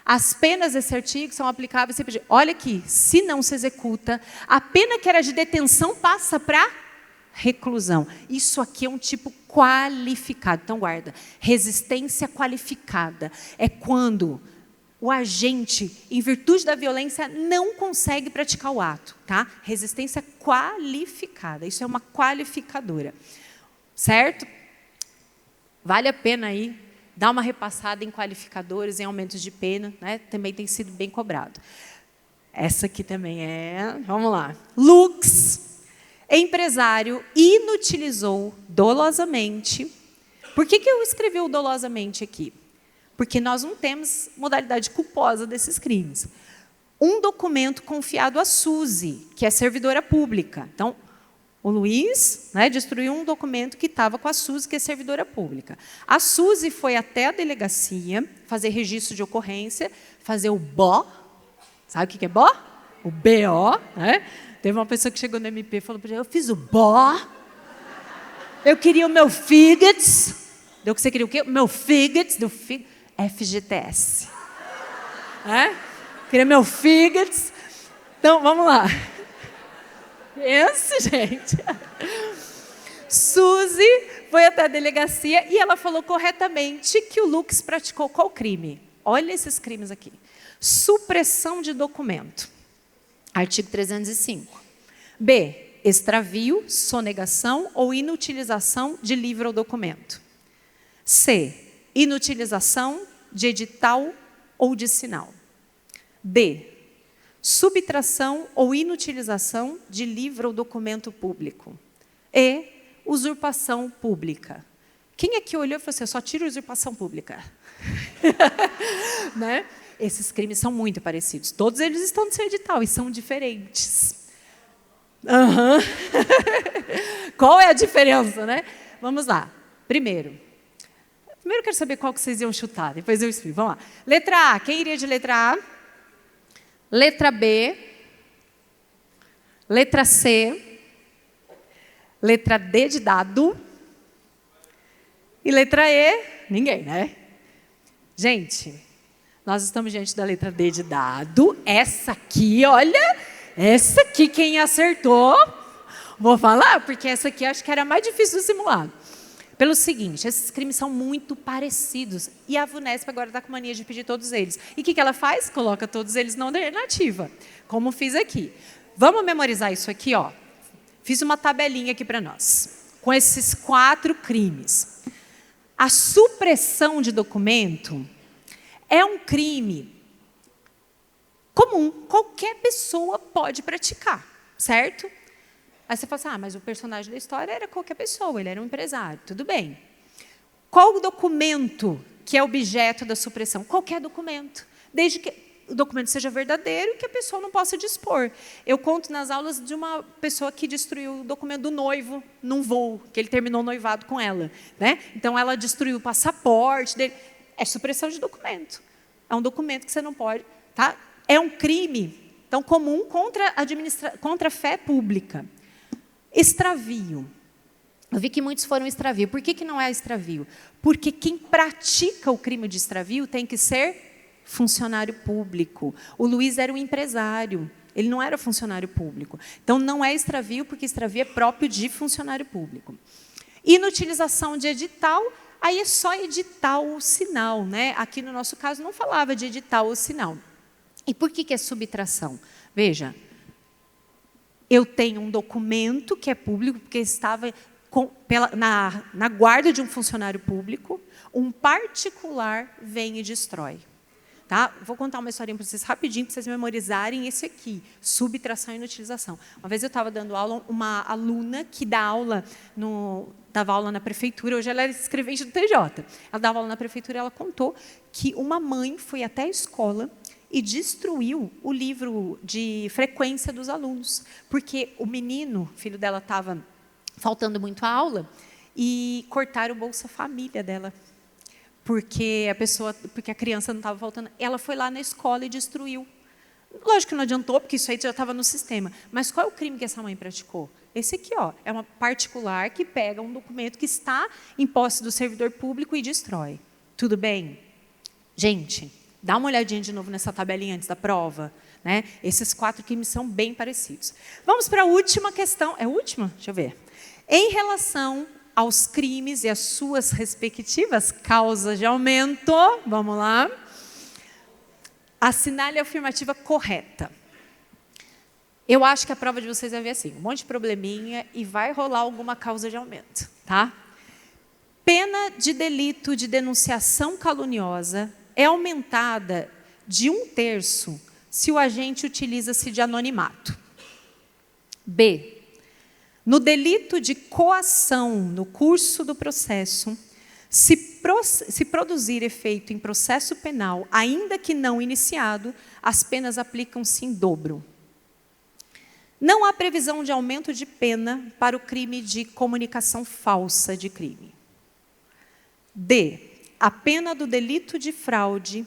as penas desse artigo são aplicáveis. Olha aqui, se não se executa, a pena que era de detenção passa para reclusão. Isso aqui é um tipo qualificado. Então, guarda. Resistência qualificada é quando o agente, em virtude da violência, não consegue praticar o ato. Tá? Resistência qualificada. Isso é uma qualificadora. Certo? Vale a pena aí dar uma repassada em qualificadores, em aumentos de pena, né? Também tem sido bem cobrado. Essa aqui também é... Vamos lá. Lux, empresário, inutilizou dolosamente. Por que eu escrevi o dolosamente aqui? porque nós não temos modalidade culposa desses crimes. Um documento confiado à Suzy, que é servidora pública. Então, o Luiz, né, destruiu um documento que estava com a Suzy, que é servidora pública. A Suzy foi até a delegacia fazer registro de ocorrência, fazer o BO. Sabe o que é BO? O BO. Né? Teve uma pessoa que chegou no MP e falou para ele, eu fiz o BO, eu queria o meu FIGATS. Deu que você queria o quê? O meu FIGATS, do FGTS. Queria meu FIGATS. Então, vamos lá. Pensa, gente. Suzy foi até a delegacia e ela falou corretamente que o Lux praticou qual crime? Olha esses crimes aqui. Supressão de documento. Artigo 305. B. Extravio, sonegação ou inutilização de livro ou documento. C. Inutilização de edital ou de sinal. D. Subtração ou inutilização de livro ou documento público. E. Usurpação pública. Quem aqui olhou e falou assim, eu só tiro usurpação pública? Né? Esses crimes são muito parecidos. Todos eles estão no seu edital e são diferentes. Uhum. Qual é a diferença, né? Vamos lá. Primeiro eu quero saber qual que vocês iam chutar, depois eu explico. Vamos lá. Letra A. Quem iria de letra A? Letra B. Letra C. Letra D de dado. E letra E? Ninguém, né? Gente, nós estamos diante da letra D de dado. Essa aqui, olha, essa aqui quem acertou, vou falar, porque essa aqui acho que era mais difícil do simulado. Pelo seguinte, esses crimes são muito parecidos. E a VUNESP agora está com mania de pedir todos eles. E o que ela faz? Coloca todos eles na alternativa, como fiz aqui. Vamos memorizar isso aqui, ó. Fiz uma tabelinha aqui para nós, com esses 4 crimes. A supressão de documento é um crime comum, qualquer pessoa pode praticar, certo? Aí você fala assim, mas o personagem da história era qualquer pessoa, ele era um empresário, tudo bem. Qual o documento que é objeto da supressão? Qualquer documento, desde que o documento seja verdadeiro e que a pessoa não possa dispor. Eu conto nas aulas de uma pessoa que destruiu o documento do noivo num voo, que ele terminou o noivado com ela. Né? Então, ela destruiu o passaporte dele. É supressão de documento. É um documento que você não pode... Tá? É um crime tão comum contra a fé pública. Extravio. Eu vi que muitos foram extravio. Por que não é extravio? Porque quem pratica o crime de extravio tem que ser funcionário público. O Luiz era um empresário, ele não era funcionário público. Então, não é extravio, porque extravio é próprio de funcionário público. Inutilização de edital, aí é só edital ou sinal. Né? Aqui, no nosso caso, não falava de edital ou sinal. E por que é subtração? Veja, eu tenho um documento que é público, porque estava na guarda de um funcionário público, um particular vem e destrói. Tá? Vou contar uma historinha para vocês rapidinho, para vocês memorizarem esse aqui, subtração e inutilização. Uma vez eu estava dando aula, uma aluna que dava aula na prefeitura, hoje ela era escrevente do TJ. Ela dava aula na prefeitura e ela contou que uma mãe foi até a escola e destruiu o livro de frequência dos alunos, porque o menino, filho dela, estava faltando muito a aula e cortaram o Bolsa Família dela, porque a criança não estava faltando. Ela foi lá na escola e destruiu. Lógico que não adiantou, porque isso aí já estava no sistema. Mas qual é o crime que essa mãe praticou? Esse aqui, ó, é uma particular que pega um documento que está em posse do servidor público e destrói. Tudo bem? Gente, dá uma olhadinha de novo nessa tabelinha antes da prova. Né? Esses 4 crimes são bem parecidos. Vamos para a última questão. É a última? Deixa eu ver. Em relação aos crimes e as suas respectivas causas de aumento, vamos lá. Assinale a afirmativa correta. Eu acho que a prova de vocês vai ver assim, um monte de probleminha e vai rolar alguma causa de aumento. Tá? Pena de delito de denunciação caluniosa é aumentada de 1/3 se o agente utiliza-se de anonimato. B. No delito de coação no curso do processo, Se produzir efeito em processo penal, ainda que não iniciado, as penas aplicam-se em dobro. Não há previsão de aumento de pena para o crime de comunicação falsa de crime. D. A pena do delito de fraude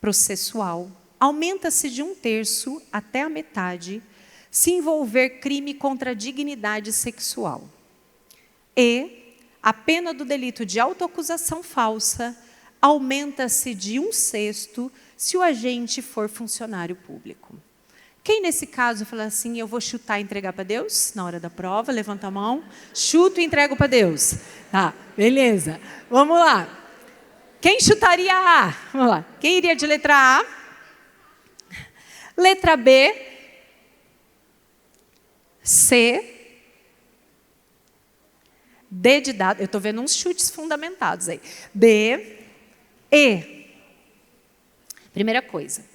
processual aumenta-se de 1/3 até a metade se envolver crime contra a dignidade sexual. E a pena do delito de autoacusação falsa aumenta-se de 1/6 se o agente for funcionário público. Quem, nesse caso, fala assim, eu vou chutar e entregar para Deus? Na hora da prova, levanta a mão, chuto e entrego para Deus. Tá, beleza. Vamos lá. Quem chutaria A? Vamos lá. Quem iria de letra A? Letra B. C. D de dado. Eu estou vendo uns chutes fundamentados aí. D. E. Primeira coisa.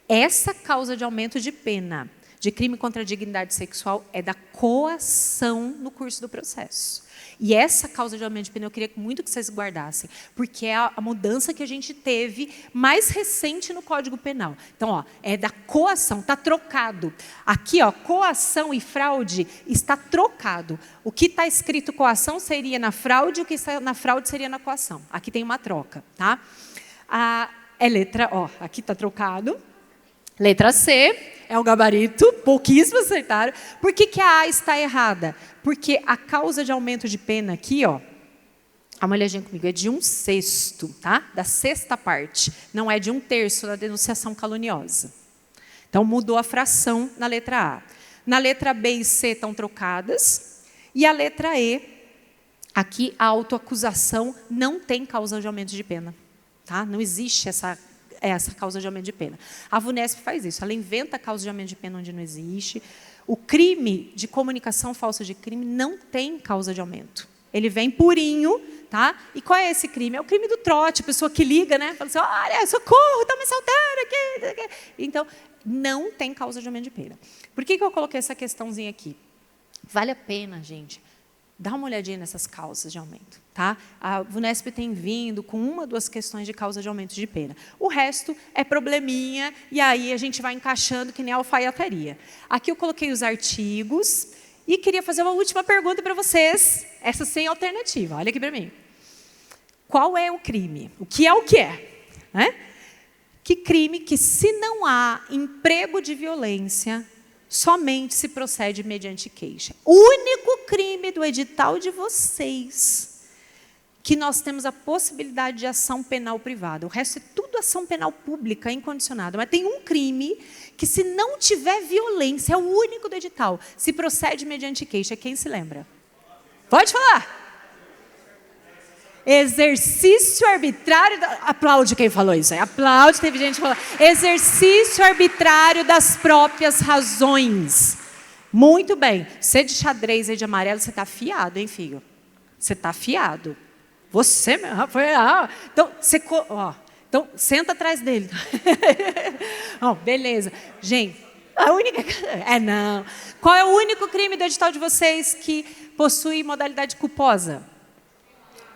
Essa causa de aumento de pena de crime contra a dignidade sexual é da coação no curso do processo. E essa causa de aumento de pena eu queria muito que vocês guardassem, porque é a mudança que a gente teve mais recente no Código Penal. Então, ó, é da coação, está trocado. Aqui, ó, coação e fraude está trocado. O que está escrito coação seria na fraude, o que está na fraude seria na coação. Aqui tem uma troca, tá? É letra, ó, aqui está trocado. Letra C, é o gabarito, pouquíssimos acertaram. Por que a A está errada? Porque a causa de aumento de pena aqui, ó, dá uma olhadinha comigo, é de 1/6, tá? Da sexta parte, não é de 1/3 da denunciação caluniosa. Então, mudou a fração na letra A. Na letra B e C estão trocadas, e a letra E, aqui a autoacusação não tem causa de aumento de pena, tá? Não existe essa causa de aumento de pena. A VUNESP faz isso, ela inventa a causa de aumento de pena onde não existe. O crime de comunicação falsa de crime não tem causa de aumento. Ele vem purinho, tá? E qual é esse crime? É o crime do trote, a pessoa que liga, né? Fala assim, olha, socorro, estão me assaltando aqui. Então, não tem causa de aumento de pena. Por que eu coloquei essa questãozinha aqui? Vale a pena, gente, dá uma olhadinha nessas causas de aumento, tá? A VUNESP tem vindo com 1 ou 2 questões de causa de aumento de pena. O resto é probleminha, e aí a gente vai encaixando que nem alfaiataria. Aqui eu coloquei os artigos e queria fazer uma última pergunta para vocês, essa sem alternativa. Olha aqui para mim. Qual é o crime? O que é o que é? Né? Que crime que, se não há emprego de violência, somente se procede mediante queixa. O único crime do edital de vocês que nós temos a possibilidade de ação penal privada. O resto é tudo ação penal pública, incondicionada. Mas tem um crime que, se não tiver violência, é o único do edital, se procede mediante queixa. Quem se lembra? Pode falar. Exercício arbitrário... Aplaude quem falou isso aí. Aplaude, teve gente falando. Exercício arbitrário das próprias razões. Muito bem. Você de xadrez e de amarelo, você está afiado, hein, filho? Você está afiado. Você mesmo. Então, então, senta atrás dele. Beleza. Gente, a única... não. Qual é o único crime do edital de vocês que possui modalidade culposa?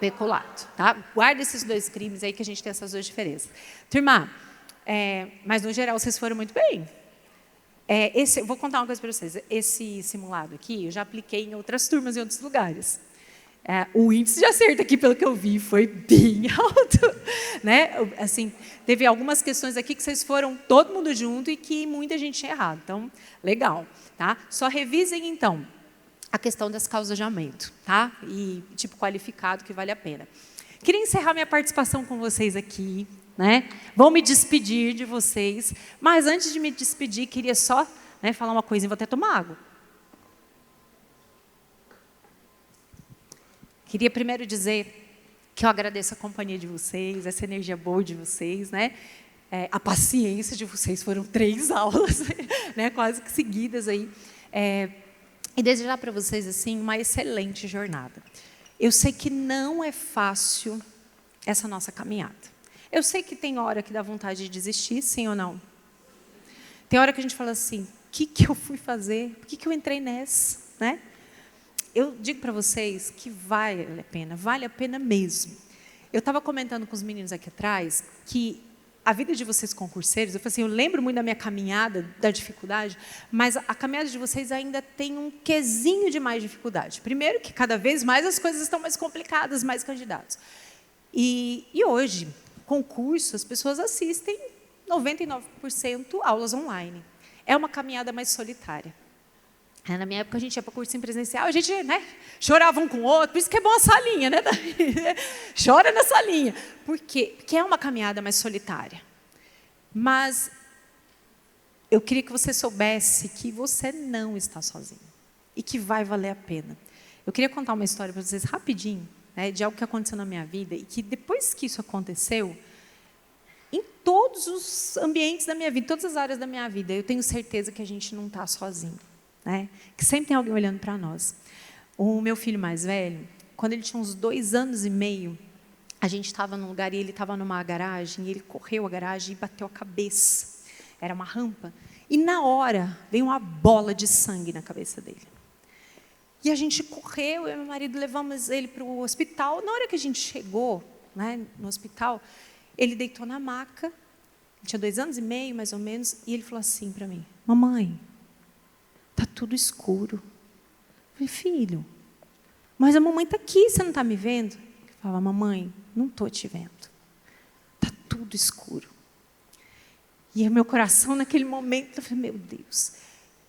Peculato, tá? Guarda esses 2 crimes aí que a gente tem essas 2 diferenças. Turma, mas no geral vocês foram muito bem. Vou contar uma coisa para vocês. Esse simulado aqui eu já apliquei em outras turmas, em outros lugares. O índice de acerto aqui, pelo que eu vi, foi bem alto, né? Assim, teve algumas questões aqui que vocês foram todo mundo junto e que muita gente tinha errado. Então, legal, tá? Só revisem então a questão das causas de aumento, tá? E tipo qualificado, que vale a pena. Queria encerrar minha participação com vocês aqui, né? Vou me despedir de vocês, mas antes de me despedir, queria só, né, falar uma coisinha, vou até tomar água. Queria primeiro dizer que eu agradeço a companhia de vocês, essa energia boa de vocês, né? A paciência de vocês, foram 3 aulas, né, quase que seguidas aí. E desejar para vocês assim uma excelente jornada. Eu sei que não é fácil essa nossa caminhada. Eu sei que tem hora que dá vontade de desistir, sim ou não? Tem hora que a gente fala assim, o que eu fui fazer? Por que eu entrei nessa? Né? Eu digo para vocês que vale a pena mesmo. eu estava comentando com os meninos aqui atrás que a vida de vocês concurseiros, eu falei assim, eu lembro muito da minha caminhada, da dificuldade, mas a caminhada de vocês ainda tem um quesinho de mais dificuldade. Primeiro que cada vez mais as coisas estão mais complicadas, mais candidatos. E hoje, concurso, as pessoas assistem 99% aulas online. É uma caminhada mais solitária. Na minha época, a gente ia para curso presencial, a gente chorava um com o outro, por isso que é bom a salinha, né? Chora na salinha. Por quê? Porque é uma caminhada mais solitária. Mas eu queria que você soubesse que você não está sozinho e que vai valer a pena. Eu queria contar uma história para vocês rapidinho, né, de algo que aconteceu na minha vida e que depois que isso aconteceu, em todos os ambientes da minha vida, todas as áreas da minha vida, eu tenho certeza que a gente não está sozinho. Né? Que sempre tem alguém olhando para nós. O meu filho mais velho, quando ele tinha uns 2 anos e meio, a gente estava num lugar e ele estava numa garagem, e ele correu a garagem e bateu a cabeça. Era uma rampa. E, na hora, veio uma bola de sangue na cabeça dele. E a gente correu, eu e meu marido levamos ele para o hospital. Na hora que a gente chegou, né, no hospital, ele deitou na maca, ele tinha 2 anos e meio, mais ou menos, e ele falou assim para mim, mamãe, está tudo escuro. Eu falei, filho, mas a mamãe está aqui, você não está me vendo? Ele falava, mamãe, não estou te vendo. Está tudo escuro. E o meu coração, naquele momento, eu falei, meu Deus.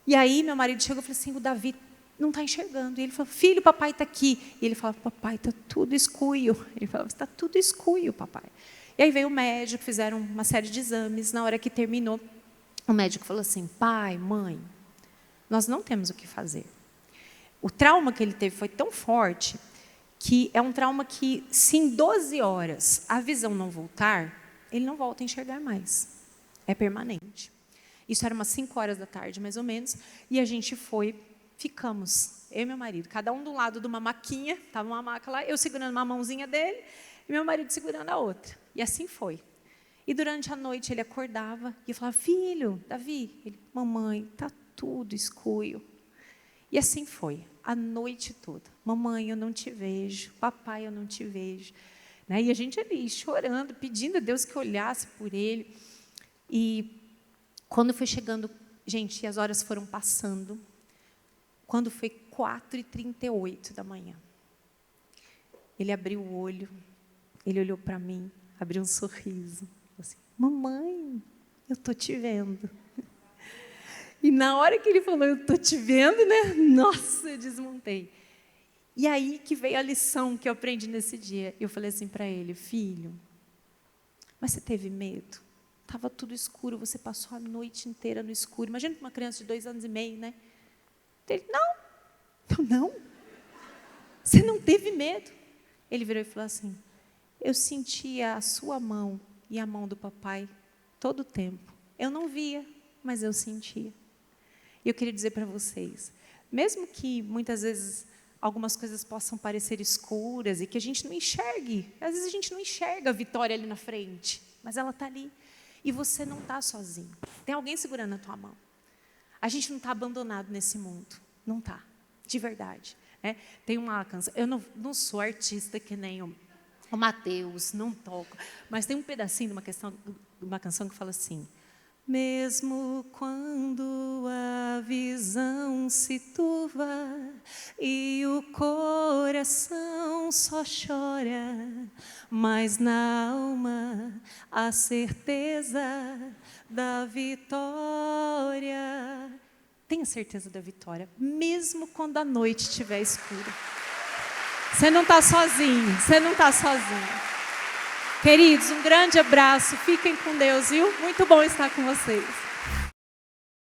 E aí, meu marido chegou e falou assim, o Davi não está enxergando. E ele falou, filho, papai está aqui. E ele falava, papai, está tudo escuro. Ele falava, está tudo escuro, papai. E aí veio o médico, fizeram uma série de exames. Na hora que terminou, o médico falou assim, pai, mãe, nós não temos o que fazer. O trauma que ele teve foi tão forte que é um trauma que, se em 12 horas a visão não voltar, ele não volta a enxergar mais. É permanente. Isso era umas 5 horas da tarde, mais ou menos, e a gente ficamos, eu e meu marido, cada um do lado de uma maquinha, estava uma maca lá, eu segurando uma mãozinha dele, e meu marido segurando a outra. E assim foi. E durante a noite ele acordava e eu falava, filho, Davi, ele, mamãe, está tudo escuro. E assim foi, a noite toda. Mamãe, eu não te vejo. Papai, eu não te vejo. Né? E a gente ali, chorando, pedindo a Deus que olhasse por ele. E quando foi chegando, gente, as horas foram passando. Quando foi 4h38 da manhã, ele abriu o olho, ele olhou para mim, abriu um sorriso. Assim, mamãe, eu estou te vendo. E na hora que ele falou, eu estou te vendo, né? Nossa, eu desmontei. E aí que veio a lição que eu aprendi nesse dia. Eu falei assim para ele, filho, mas você teve medo? Estava tudo escuro, você passou a noite inteira no escuro. Imagina uma criança de 2 anos e meio, né? Ele, não. Você não teve medo? Ele virou e falou assim, eu sentia a sua mão e a mão do papai todo o tempo. Eu não via, mas eu sentia. E eu queria dizer para vocês, mesmo que muitas vezes algumas coisas possam parecer escuras e que a gente não enxergue, às vezes a gente não enxerga a vitória ali na frente, mas ela está ali. E você não está sozinho. Tem alguém segurando a tua mão. A gente não está abandonado nesse mundo. Não está, de verdade. Né? Tem uma canção, eu não sou artista que nem o Mateus, não toco, mas tem um pedacinho de uma canção que fala assim, mesmo quando a visão se turva e o coração só chora, mas na alma a certeza da vitória. Tenha certeza da vitória, mesmo quando a noite estiver escura. Você não está sozinho, você não está sozinho. Queridos, um grande abraço, fiquem com Deus, viu? Muito bom estar com vocês.